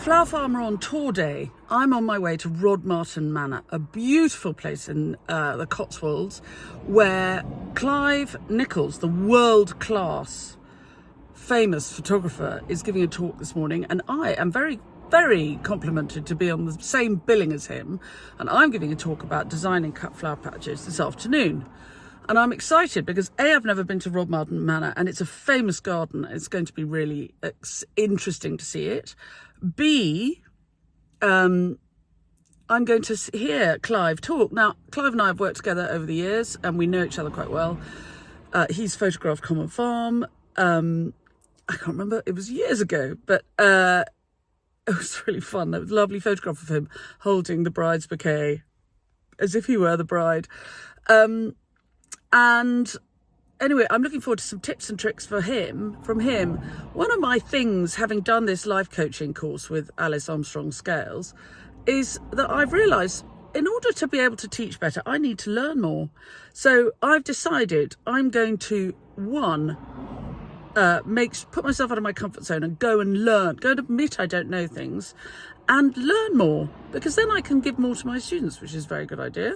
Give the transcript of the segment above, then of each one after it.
Flower Farmer on tour day. I'm on my way to Rodmarton Manor, a beautiful place in the Cotswolds where Clive Nichols, the world-class famous photographer, is giving a talk this morning, and I am very, very complimented to be on the same billing as him, and I'm giving a talk about designing cut flower patches this afternoon. And I'm excited because A, I've never been to Rodmarton Manor and it's a famous garden. It's going to be really interesting to see it. B, I'm going to hear Clive talk. Now, Clive and I have worked together over the years and we know each other quite well. He's photographed Common Farm. I can't remember, it was years ago, but it was really fun. There was a lovely photograph of him holding the bride's bouquet as if he were the bride. And anyway, I'm looking forward to some tips and tricks from him. One of my things, having done this life coaching course with Alice Armstrong Scales, is that I've realised in order to be able to teach better, I need to learn more. So I've decided I'm going to, put myself out of my comfort zone and go and learn, go and admit I don't know things and learn more, because then I can give more to my students, which is a very good idea.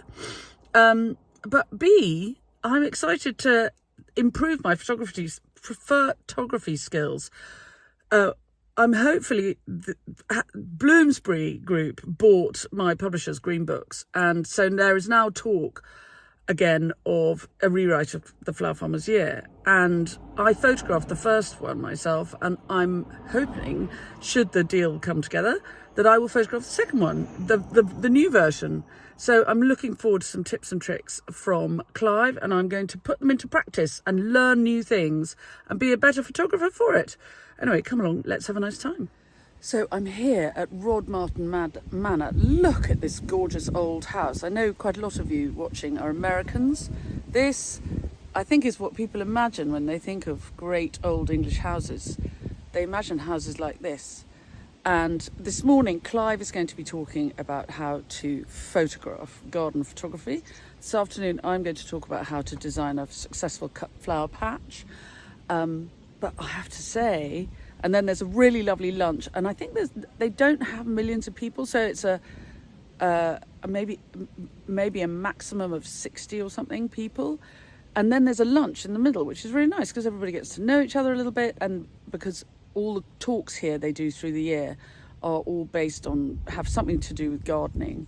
But B, I'm excited to improve my photography skills. I'm hopefully, Bloomsbury Group bought my publisher's Green Books, and so there is now talk again of a rewrite of the Flower Farmer's Year, and I photographed the first one myself, and I'm hoping, should the deal come together, that I will photograph the second one, the new version. So I'm looking forward to some tips and tricks from Clive, and I'm going to put them into practice and learn new things and be a better photographer for it. Anyway, come along, let's have a nice time. So I'm here at Rodmarton Manor. Look at this gorgeous old house. I know quite a lot of you watching are Americans. This, I think, is what people imagine when they think of great old English houses. They imagine houses like this. And this morning, Clive is going to be talking about how to photograph, garden photography. This afternoon, I'm going to talk about how to design a successful cut flower patch. But I have to say, and then there's a really lovely lunch, and I think they don't have millions of people, so it's maybe a maximum of 60 or something people. And then there's a lunch in the middle, which is really nice because everybody gets to know each other a little bit, and because all the talks here they do through the year are all have something to do with gardening.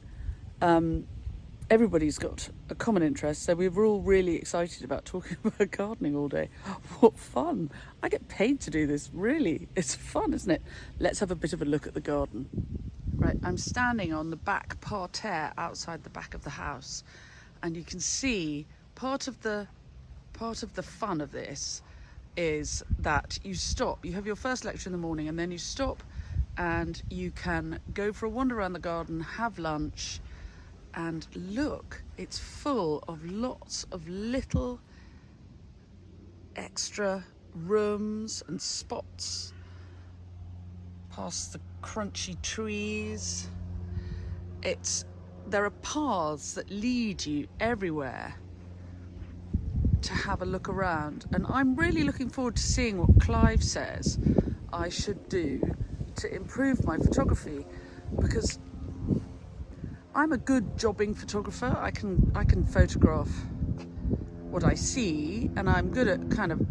Everybody's got a common interest, so we were all really excited about talking about gardening all day. What fun! I get paid to do this, really. It's fun, isn't it? Let's have a bit of a look at the garden. Right, I'm standing on the back parterre outside the back of the house, and you can see part of the fun of this is that you stop. You have your first lecture in the morning, and then you stop and you can go for a wander around the garden, have lunch, and look, it's full of lots of little extra rooms and spots past the crunchy trees. There are paths that lead you everywhere to have a look around, and I'm really looking forward to seeing what Clive says I should do to improve my photography, because I'm a good jobbing photographer. I can photograph what I see, and I'm good at kind of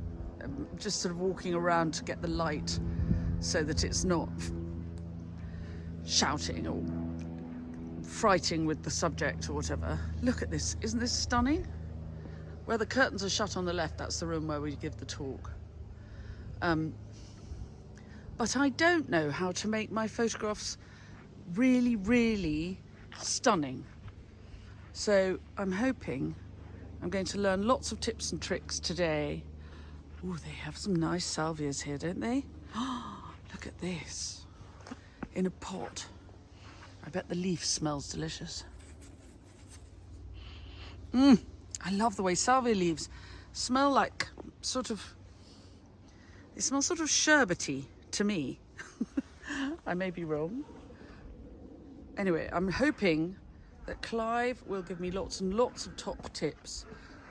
just sort of walking around to get the light so that it's not shouting or frightening with the subject or whatever. Look at this, isn't this stunning? Where the curtains are shut on the left, that's the room where we give the talk. But I don't know how to make my photographs really, really stunning. So I'm hoping I'm going to learn lots of tips and tricks today. Oh, they have some nice salvias here, don't they? Look at this. In a pot. I bet the leaf smells delicious. I love the way salvia leaves smell like they smell sort of sherbety to me. I may be wrong. Anyway, I'm hoping that Clive will give me lots and lots of top tips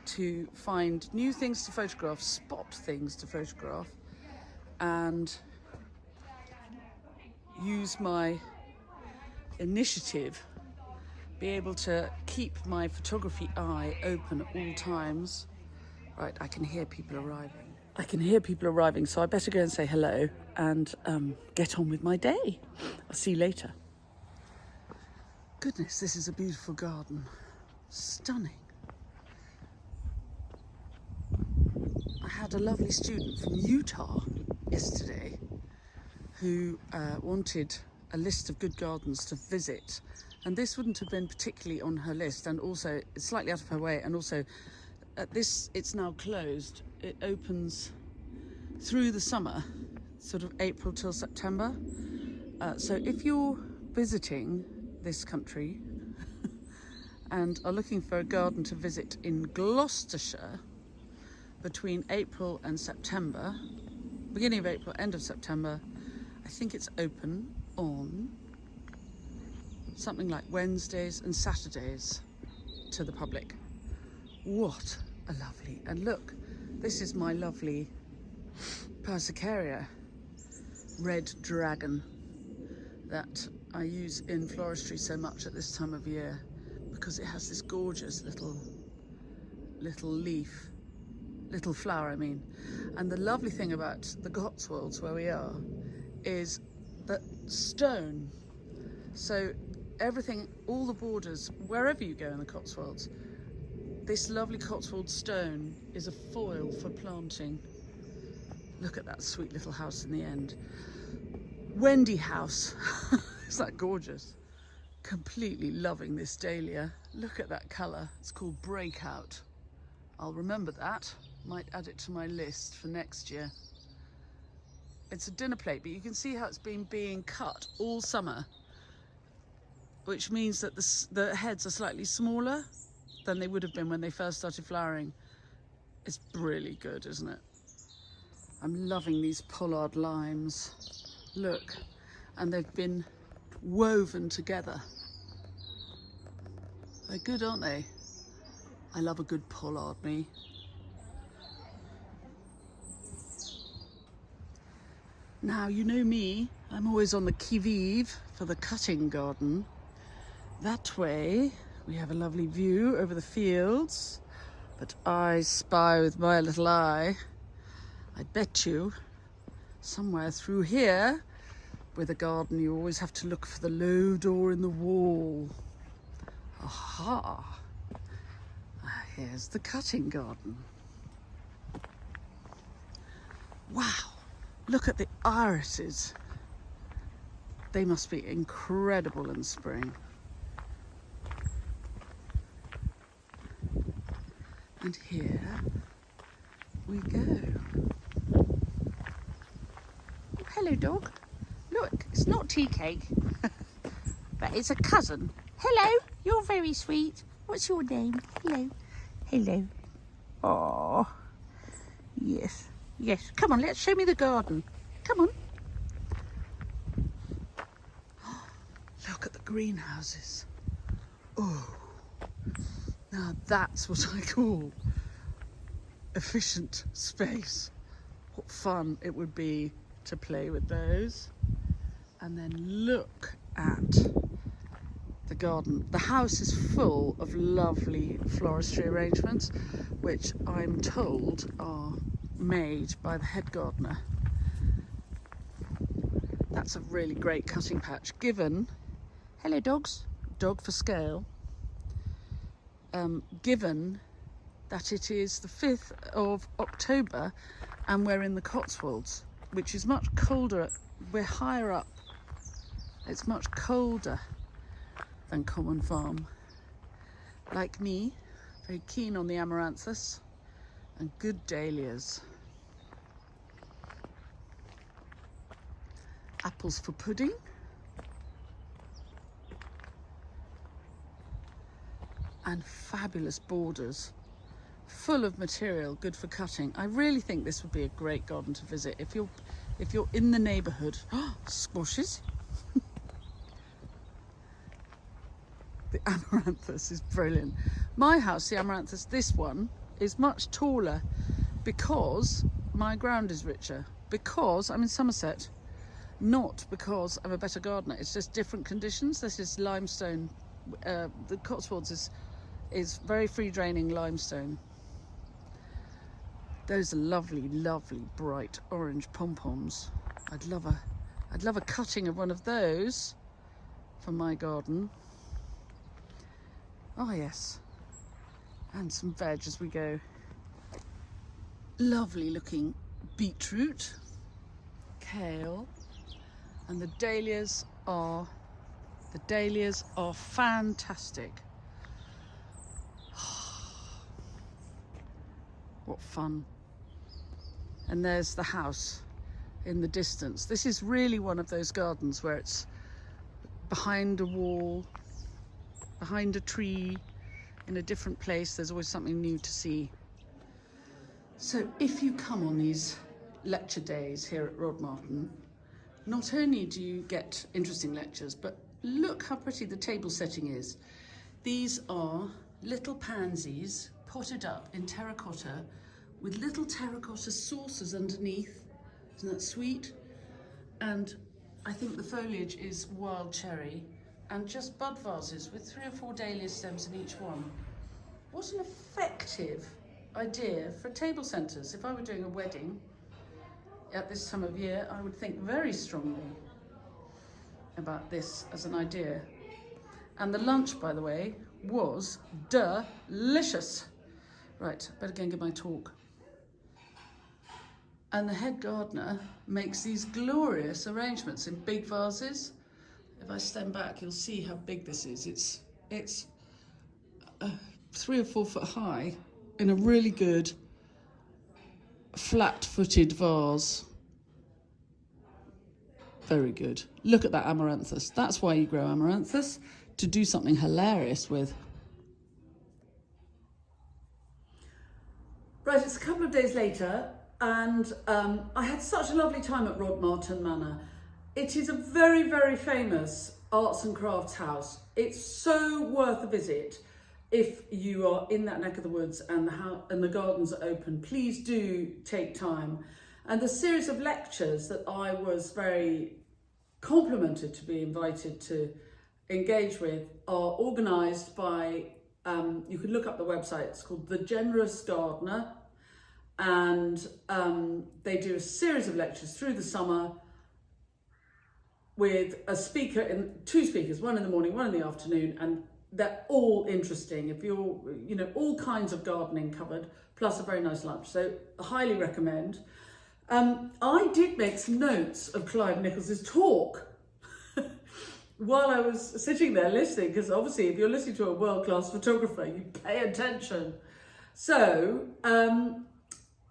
to find new things to photograph, spot things to photograph, and use my initiative, be able to keep my photography eye open at all times. Right, I can hear people arriving. So I better go and say hello and get on with my day. I'll see you later. Goodness, this is a beautiful garden. Stunning. I had a lovely student from Utah yesterday who wanted a list of good gardens to visit, and this wouldn't have been particularly on her list, and also it's slightly out of her way, and also it's now closed. It opens through the summer, sort of April till September. So if you're visiting this country and are looking for a garden to visit in Gloucestershire between April and September, beginning of April, end of September, I think it's open on something like Wednesdays and Saturdays to the public. What a lovely, and look, this is my lovely Persicaria red dragon that I use in floristry so much at this time of year because it has this gorgeous little leaf, little flower I mean. And the lovely thing about the Cotswolds where we are is that stone, so everything, all the borders, wherever you go in the Cotswolds, this lovely Cotswold stone is a foil for planting. Look at that sweet little house in the end. Wendy House. Is that gorgeous? Completely loving this dahlia. Look at that colour. It's called Breakout. I'll remember that. Might add it to my list for next year. It's a dinner plate, but you can see how it's been being cut all summer, which means that the heads are slightly smaller than they would have been when they first started flowering. It's really good, isn't it? I'm loving these pollard limes. Look, and they've been woven together. They're good, aren't they? I love a good pollard, me. Now, you know me, I'm always on the qui-vive for the cutting garden. That way, we have a lovely view over the fields, but I spy with my little eye, I bet you, somewhere through here, with a garden, you always have to look for the low door in the wall. Aha! Here's the cutting garden. Wow! Look at the irises. They must be incredible in spring. And here we go. Oh, hello, dog. Look, it's not tea cake, but it's a cousin. Hello, you're very sweet. What's your name? Hello. Hello. Oh, yes. Yes, come on, let's show me the garden. Come on. Look at the greenhouses. Oh, now that's what I call efficient space. What fun it would be to play with those. And then look at the garden. The house is full of lovely floristry arrangements, which I'm told are made by the head gardener. That's a really great cutting patch, given, hello dogs, dog for scale, given that it is the 5th of October and we're in the Cotswolds, which is much colder. We're higher up. It's much colder than common farm. Like me, very keen on the amaranthus and good dahlias. Apples for pudding. And fabulous borders, full of material, good for cutting. I really think this would be a great garden to visit if you're in the neighbourhood. Squashes. The amaranthus is brilliant. My house, the amaranthus, this one, is much taller because my ground is richer. Because I'm in Somerset not because I'm a better gardener. It's just different conditions. This is limestone. The Cotswolds is very free draining limestone. Those are lovely, lovely bright orange pom-poms. I'd love a cutting of one of those for my garden. Oh yes, and some veg as we go. Lovely looking beetroot, kale, and the dahlias are fantastic. What fun. And there's the house in the distance. This is really one of those gardens where it's behind a wall, behind a tree, in a different place. There's always something new to see. So if you come on these lecture days here at Rodmarton, not only do you get interesting lectures, but look how pretty the table setting is. These are little pansies potted up in terracotta with little terracotta saucers underneath. Isn't that sweet? And I think the foliage is wild cherry, and just bud vases with 3 or 4 dahlia stems in each one. What an effective idea for table centres. If I were doing a wedding at this time of year, I would think very strongly about this as an idea. And the lunch, by the way, was delicious. Right, better go and give my talk. And the head gardener makes these glorious arrangements in big vases. If I stand back, you'll see how big this is. It's 3 or 4 foot high in a really good flat-footed vase. Very good. Look at that amaranthus. That's why you grow amaranthus, to do something hilarious with. Right, it's a couple of days later, and I had such a lovely time at Rodmarton Manor. It is a very, very famous arts and crafts house. It's so worth a visit. If you are in that neck of the woods and the gardens are open, please do take time. And the series of lectures that I was very complimented to be invited to engage with are organised by, you can look up the website, it's called The Generous Gardener. And they do a series of lectures through the summer with a speaker, and 2 speakers, one in the morning, one in the afternoon, and they're all interesting. If you're, all kinds of gardening covered, plus a very nice lunch. So I highly recommend. I did make some notes of Clive Nichols' talk while I was sitting there listening, because obviously if you're listening to a world-class photographer, you pay attention. So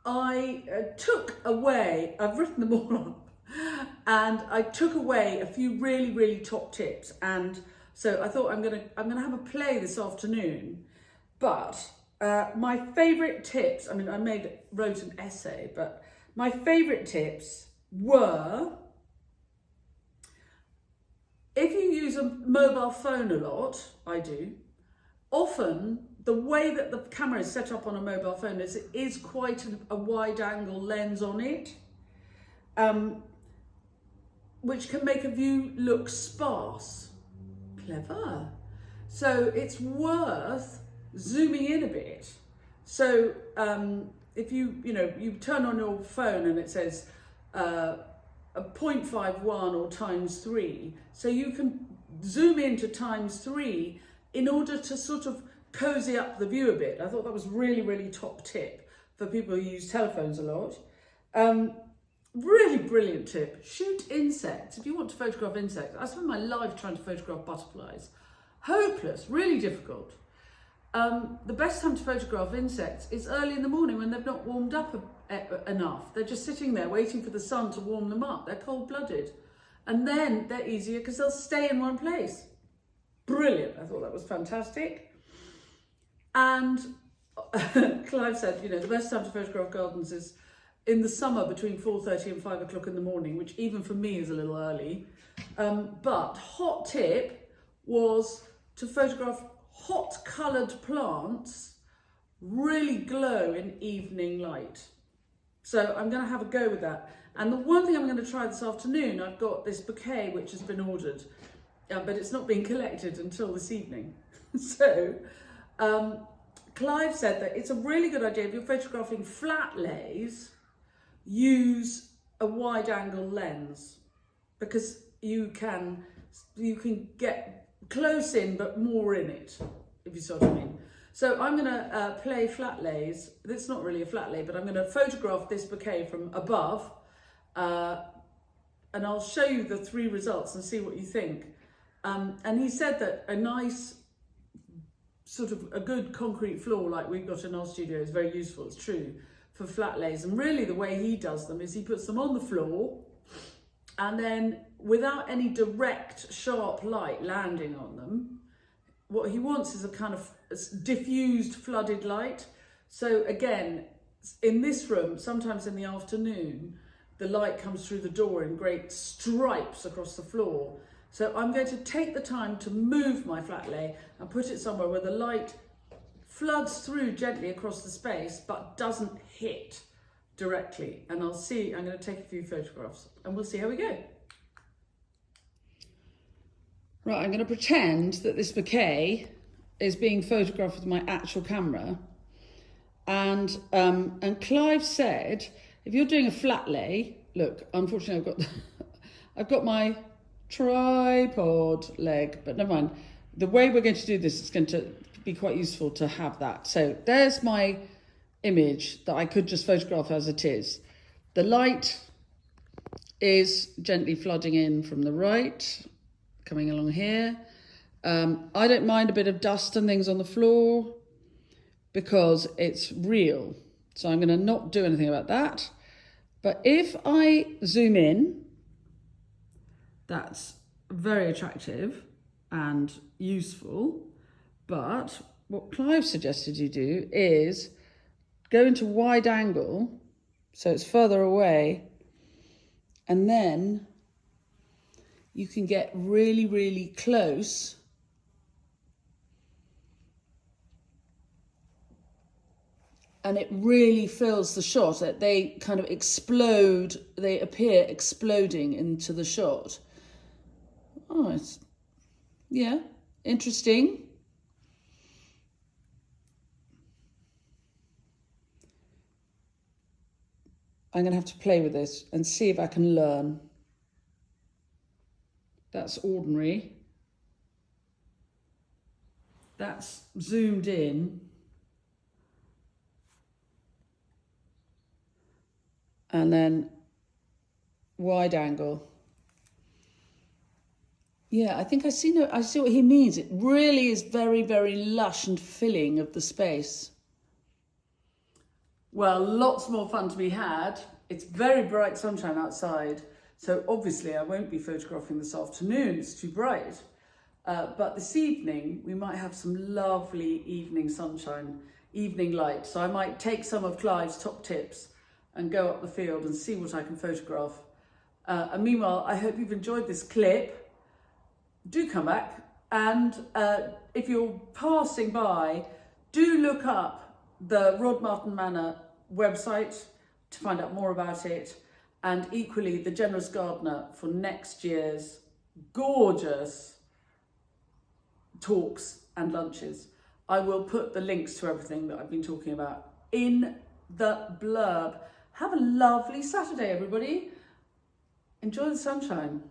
I took away, I've written them all up, and I took away a few really, really top tips. And so I thought I'm gonna have a play this afternoon. But my favourite tips, I mean, wrote an essay, but my favourite tips were, if you use a mobile phone a lot, I do, often the way that the camera is set up on a mobile phone is quite a wide angle lens on it, which can make a view look sparse. Clever. So it's worth zooming in a bit. So if you turn on your phone and it says a 0.51 or ×3, so you can zoom into ×3 in order to sort of cozy up the view a bit. I thought that was really, really top tip for people who use telephones a lot. Really brilliant tip. Shoot insects. If you want to photograph insects, I spend my life trying to photograph butterflies. Hopeless, really difficult. The best time to photograph insects is early in the morning when they've not warmed up enough. They're just sitting there waiting for the sun to warm them up. They're cold-blooded. And then they're easier because they'll stay in one place. Brilliant. I thought that was fantastic. And Clive said, the best time to photograph gardens is in the summer between 4:30 and 5 o'clock in the morning, which even for me is a little early. But hot tip was to photograph hot coloured plants really glow in evening light. So I'm going to have a go with that. And the one thing I'm going to try this afternoon, I've got this bouquet which has been ordered, but it's not being collected until this evening. So Clive said that it's a really good idea if you're photographing flat lays, use a wide angle lens, because you can get close in but more in it, if you see what I mean. So I'm going to play flat lays. It's not really a flat lay, but I'm going to photograph this bouquet from above, and I'll show you the 3 results and see what you think. And he said that a nice sort of a good concrete floor like we've got in our studio is very useful. It's true for flat lays, and really the way he does them is he puts them on the floor, and then without any direct sharp light landing on them, what he wants is a kind of diffused flooded light. So again, in this room, sometimes in the afternoon, the light comes through the door in great stripes across the floor. So I'm going to take the time to move my flat lay and put it somewhere where the light floods through gently across the space, but doesn't hit directly. And I'll see, I'm going to take a few photographs and we'll see how we go. Right, I'm going to pretend that this bouquet is being photographed with my actual camera. And Clive said, if you're doing a flat lay, look, unfortunately I've got my tripod leg, but never mind. The way we're going to do this is going to be quite useful to have that. So there's my image that I could just photograph as it is. The light is gently flooding in from the right, coming along here. I don't mind a bit of dust and things on the floor because it's real. So I'm going to not do anything about that. But if I zoom in, that's very attractive and useful. But what Clive suggested you do is go into wide angle, so it's further away, and then you can get really, really close and it really fills the shot. They kind of explode, they appear exploding into the shot. Oh, it's, yeah, interesting. I'm going to have to play with this and see if I can learn. That's ordinary. That's zoomed in. And then wide angle. Yeah, I think I see what he means. It really is very, very lush and filling of the space. Well, lots more fun to be had. It's very bright sunshine outside. So obviously I won't be photographing this afternoon, it's too bright. But this evening, we might have some lovely evening sunshine, evening light. So I might take some of Clive's top tips and go up the field and see what I can photograph. And meanwhile, I hope you've enjoyed this clip. Do come back. And if you're passing by, do look up the Rodmarton Manor website to find out more about it. And equally, The Generous Gardener for next year's gorgeous talks and lunches. I will put the links to everything that I've been talking about in the blurb. Have a lovely Saturday, everybody. Enjoy the sunshine.